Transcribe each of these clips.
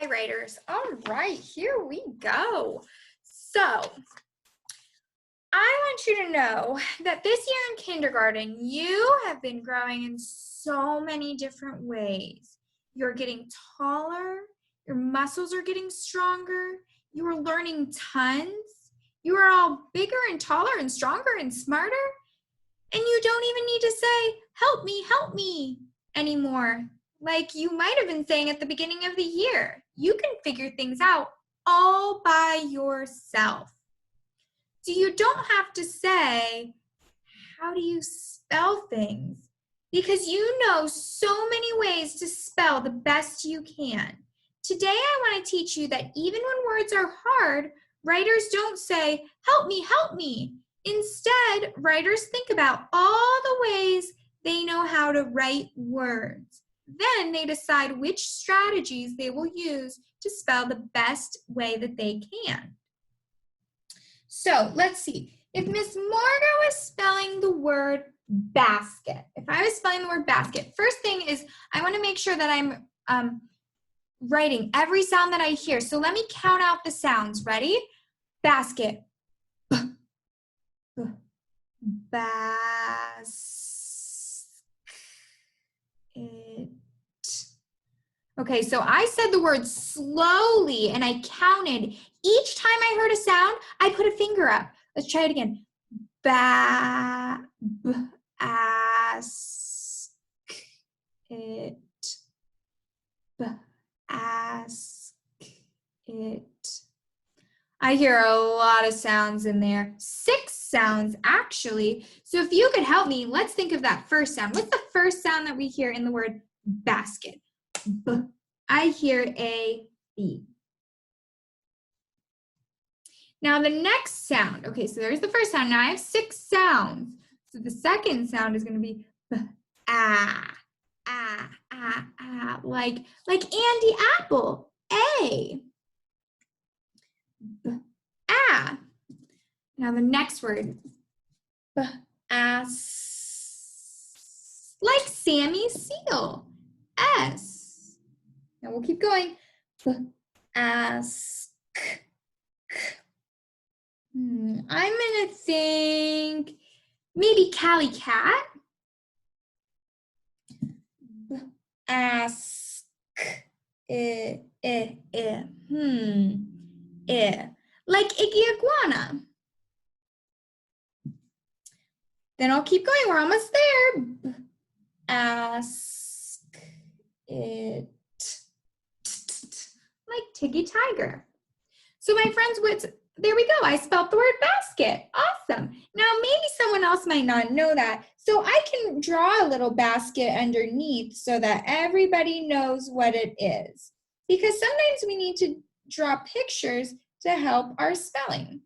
Hi, writers. All right, here we go. So, I want you to know that this year in kindergarten, you have been growing in so many different ways. You're getting taller, your muscles are getting stronger, you are learning tons, you are all bigger and taller and stronger and smarter, and you don't even need to say, help me, anymore, like you might have been saying at the beginning of the year. You can figure things out all by yourself. So you don't have to say, how do you spell things? Because you know so many ways to spell the best you can. Today, I want to teach you that even when words are hard, writers don't say, help me. Instead, writers think about all the ways they know how to write words. Then they decide which strategies they will use to spell the best way that they can. So let's see. If Miss Margo was spelling the word basket, if I was spelling the word basket, first thing is I want to make sure that I'm writing every sound that I hear. So let me count out the sounds. Ready? Basket. Basket. Okay, so I said the word slowly and I counted. Each time I heard a sound, I put a finger up. Let's try it again. Basket. Basket. I hear a lot of sounds in there. 6 sounds, actually. So if you could help me, let's think of that first sound. What's the first sound that we hear in the word basket? B. I hear a B. Now the next sound, okay, so there's the first sound. Now I have 6 sounds. So the second sound is going to be B, like Andy Apple, A. B, a. Now the next word, B, ass, like Sammy Seal, S. Now we'll keep going. Ask. I'm gonna think maybe Callie Cat. Ask. Like Iggy Iguana. Then I'll keep going. We're almost there. Ask it. Like Tiggy Tiger. So my friends, there we go. I spelled the word basket. Awesome. Now maybe someone else might not know that. So I can draw a little basket underneath so that everybody knows what it is. Because sometimes we need to draw pictures to help our spelling.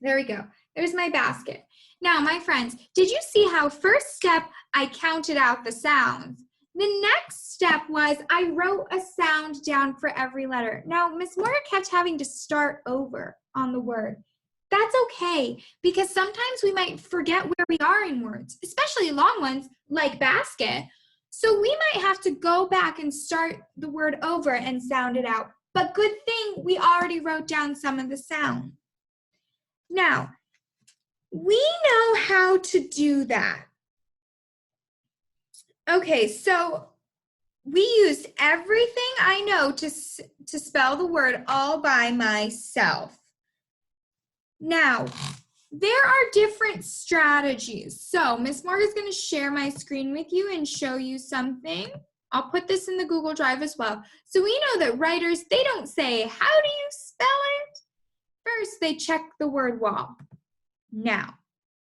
There we go. There's my basket. Now, my friends, did you see how first step I counted out the sounds? The next step was I wrote a sound down for every letter. Now, Miss Moore kept having to start over on the word. That's okay, because sometimes we might forget where we are in words, especially long ones like basket. So we might have to go back and start the word over and sound it out. But good thing we already wrote down some of the sound. Now, we know how to do that. Okay, so we used everything I know to spell the word all by myself. Now, there are different strategies. So Miss Morgan is going to share my screen with you and show you something. I'll put this in the Google Drive as well. So we know that writers, they don't say, how do you spell it? First, they check the word wall. Now,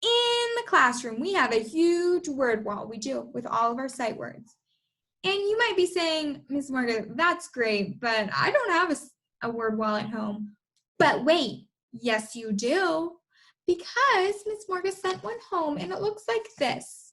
in the classroom, we have a huge word wall. We do with all of our sight words. And you might be saying, Ms. Morgan, that's great, but I don't have a word wall at home. But wait, yes, you do, because Ms. Morgan sent one home and it looks like this.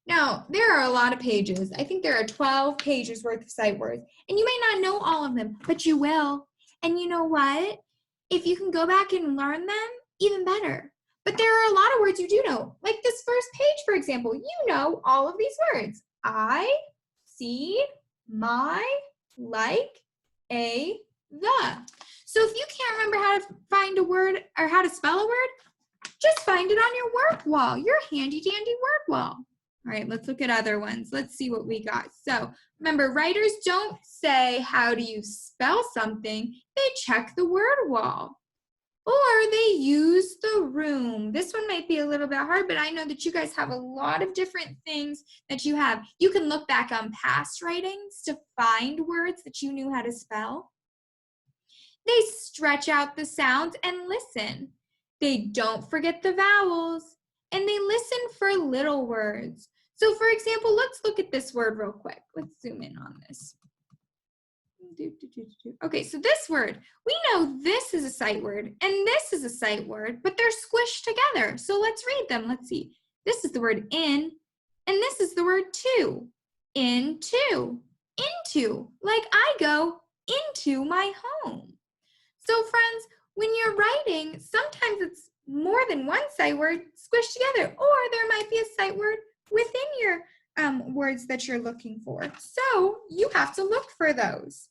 Now, there are a lot of pages. I think there are 12 pages worth of sight words, and you may not know all of them, but you will. And you know what? If you can go back and learn them, even better. But there are a lot of words you do know, like this first page, for example. You know all of these words. I, see, my, like, the. So if you can't remember how to find a word or how to spell a word, just find it on your work wall, your handy dandy work wall. All right, let's look at other ones. Let's see what we got. So remember, writers don't say, how do you spell something? They check the word wall. Or they use the room. This one might be a little bit hard, but I know that you guys have a lot of different things that you have. You can look back on past writings to find words that you knew how to spell. They stretch out the sounds and listen. They don't forget the vowels, and they listen for little words. So for example, let's look at this word real quick. Let's zoom in on this. Okay, so this word, we know this is a sight word and this is a sight word, but they're squished together. So let's read them. Let's see. This is the word in, and this is the word to. Into, into, like I go into my home. So friends, when you're writing, sometimes it's more than one sight word squished together, or there might be a sight word within your words that you're looking for. So you have to look for those.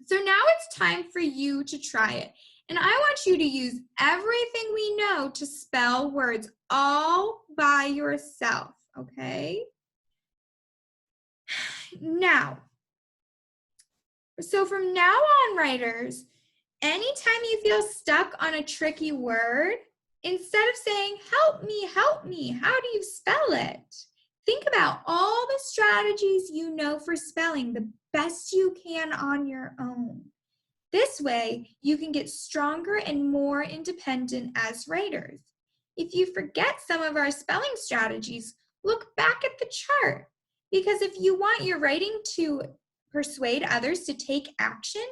So now it's time for you to try it. And I want you to use everything we know to spell words all by yourself, okay? Now, so from now on, writers, anytime you feel stuck on a tricky word, instead of saying, help me, how do you spell it? Think about all the strategies you know for spelling the best you can on your own. This way, you can get stronger and more independent as writers. If you forget some of our spelling strategies, look back at the chart, because if you want your writing to persuade others to take action,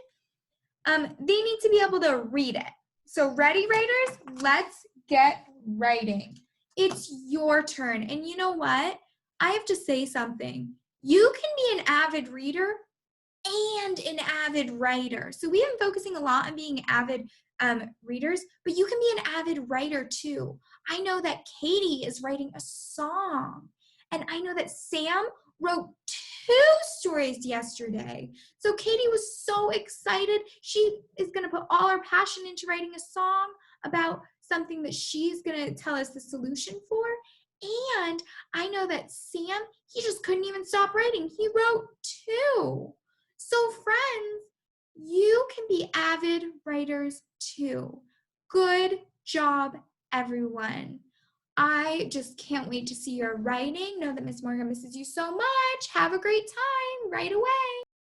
they need to be able to read it. So ready, writers? Let's get writing. It's your turn. And you know what? I have to say something. You can be an avid reader and an avid writer. So we have been focusing a lot on being avid readers, but you can be an avid writer too. I know that Katie is writing a song, and I know that Sam wrote 2 stories yesterday. So Katie was so excited. She is going to put all her passion into writing a song about something that she's going to tell us the solution for. And I know that Sam, he just couldn't even stop writing. He wrote 2. So friends, you can be avid writers too. Good job, everyone. I just can't wait to see your writing. Know that Miss Morgan misses you so much. Have a great time right away.